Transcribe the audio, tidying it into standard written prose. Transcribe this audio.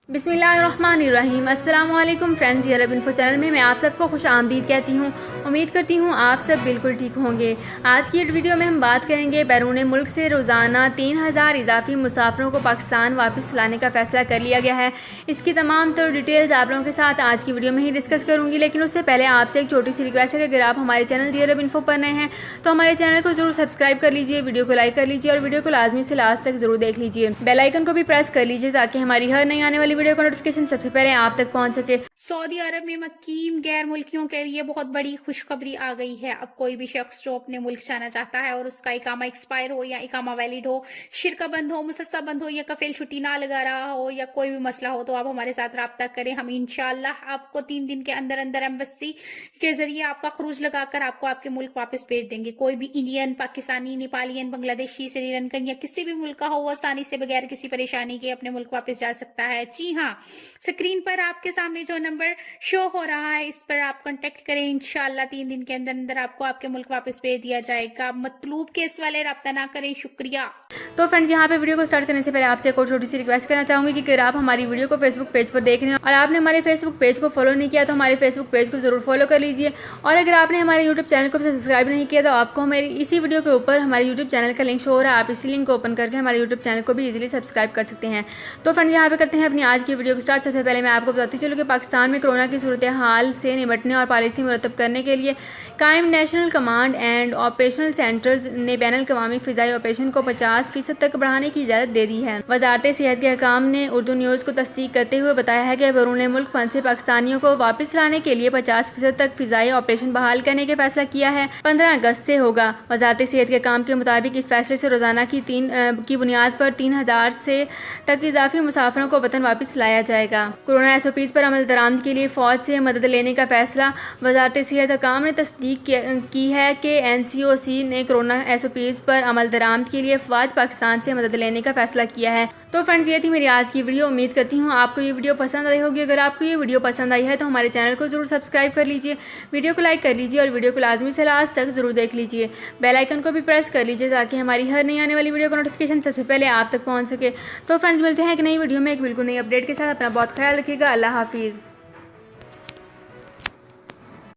बिस्मिल्लाहिर्रहमानिर्रहीम। अस्सलाम वालेकुम फ्रेंड्स, ये अरब इन्फो चैनल में मैं आप सबको खुश आमदीद कहती हूँ। उम्मीद करती हूँ आप सब बिल्कुल ठीक होंगे। आज की वीडियो में हम बात करेंगे बैरून मुल्क से रोज़ाना 3000 इजाफी मुसाफिरों को पाकिस्तान वापस लाने का फ़ैसला कर लिया गया है। इसकी तमाम तो डिटेल्स आप लोगों के साथ आज की वीडियो में ही डिस्कस करूँगी, लेकिन उससे पहले आपसे एक छोटी सी रिक्वेस्ट है कि अगर आप हमारे चैनल दी अरब इन्फो पर नए हैं तो हमारे चैनल को ज़रूर सब्सक्राइब कर लीजिए, वीडियो को लाइक कर लीजिए और वीडियो को लाजमी से लास्ट तक ज़रूर देख लीजिए। बेल आइकन को भी प्रेस कर लीजिए ताकि हमारी हर नई आने वाली वीडियो का नोटिफिकेशन सबसे पहले आप तक पहुंच सके। सऊदी अरब में मकीम गैर मुल्कियों के लिए बहुत बड़ी खुशखबरी आ गई है। अब कोई भी शख्स जो अपने मुल्क जाना चाहता है और उसका इकामा एक्सपायर हो या इकामा वैलिड हो, शिरका बंद हो, मुसस्सा बंद हो या कफिल छुट्टी ना लगा रहा हो या कोई भी मसला हो, तो आप हमारे साथ रब्ता करें। हम इंशाल्लाह आपको 3 दिन के अंदर अंदर एम्बेसी के जरिए आपका खरूज लगाकर आपको आपके मुल्क वापस भेज देंगे। कोई भी इंडियन, पाकिस्तानी, नेपालियन, बांग्लादेशी, श्रीलंकन या किसी भी मुल्क का हो, वो आसानी से बगैर किसी परेशानी के अपने मुल्क वापस जा सकता है। जी हाँ, स्क्रीन पर आपके सामने जो नंबर शो हो रहा है इस पर आप कांटेक्ट करें। इंशाल्लाह 3 दिन के अंदर अंदर आपको आपके मुल्क वापस भेज दिया जाएगा। मतलूब केस वाले रब्ता ना करें। शुक्रिया। तो फ्रेंड्स, यहाँ पे वीडियो को स्टार्ट करने से पहले आपसे एक और छोटी सी रिक्वेस्ट करना चाहूँगी कि अगर आप हमारी वीडियो को फेसबुक पेज पर देख रहे हैं और आपने हमारे फेसबुक पेज को फॉलो नहीं किया तो हमारे फेसबुक पेज को ज़रूर फॉलो कर लीजिए। और अगर आपने हमारे यूट्यूब चैनल को सब्सक्राइब नहीं किया तो आपको हमारी इसी वीडियो के ऊपर हमारे यूट्यूब चैनल का लिंक शो हो रहा है, आप इसी लिंक को ओपन करके हमारे यूट्यूब चैनल को भी ईजिली सब्सक्राइब कर सकते हैं। तो फ्रेंड्स, यहाँ पे करते हैं अपनी आज की वीडियो को स्टार्ट। सबसे पहले मैं आपको बताती चलूँ कि पाकिस्तान में कोरोना की सूरत हाल से निपटने और पॉलिसी मुरतब करने के लिए कायम national command and operational centres ने बैनुल अक़वामी फ़िज़ाई ऑपरेशन को 50% तक बढ़ाने की इजाज़त दे दी है। वज़ारत सेहत के अहकाम ने उर्दू न्यूज़ को तस्दीक करते हुए बताया है कि बैरून मुल्क फंसे पाकिस्तानियों को वापस लाने के लिए 50% तक फ़िज़ाई ऑपरेशन बहाल करने का फैसला किया है। 15 अगस्त से होगा। वज़ारत सेहत के अहकाम के मुताबिक इस फैसले से रोज़ाना की बुनियाद पर 3000 से तक इजाफी मुसाफिरों को वतन वापस लाया जाएगा। कोरोना SOPs पर अमल दरामद के लिए फ़ौज से मदद लेने का फैसला वज़ारत सेहत अहकाम ने तस्दीक की है कि NCOC ने कोरोना SOPs पर अमल दरामद के लिए फ़ौज पाकिस्तान से मदद लेने का फैसला किया है। तो फ्रेंड्स, ये थी मेरी आज की वीडियो। उम्मीद करती हूँ आपको ये वीडियो पसंद आई होगी। अगर आपको ये वीडियो पसंद आई है तो हमारे चैनल को ज़रूर सब्सक्राइब कर लीजिए, वीडियो को लाइक कर लीजिए और वीडियो को लाजमी से लास्ट तक ज़रूर देख लीजिए। बेल आइकन को भी प्रेस कर लीजिए ताकि हमारी हर नई आने वाली वीडियो का नोटिफिकेशन सबसे पहले आप तक पहुँच सके। तो फ्रेंड्स, मिलते हैं एक नई वीडियो में एक बिल्कुल नई अपडेट के साथ। अपना बहुत ख्याल रखिएगा। अल्लाह हाफिज़।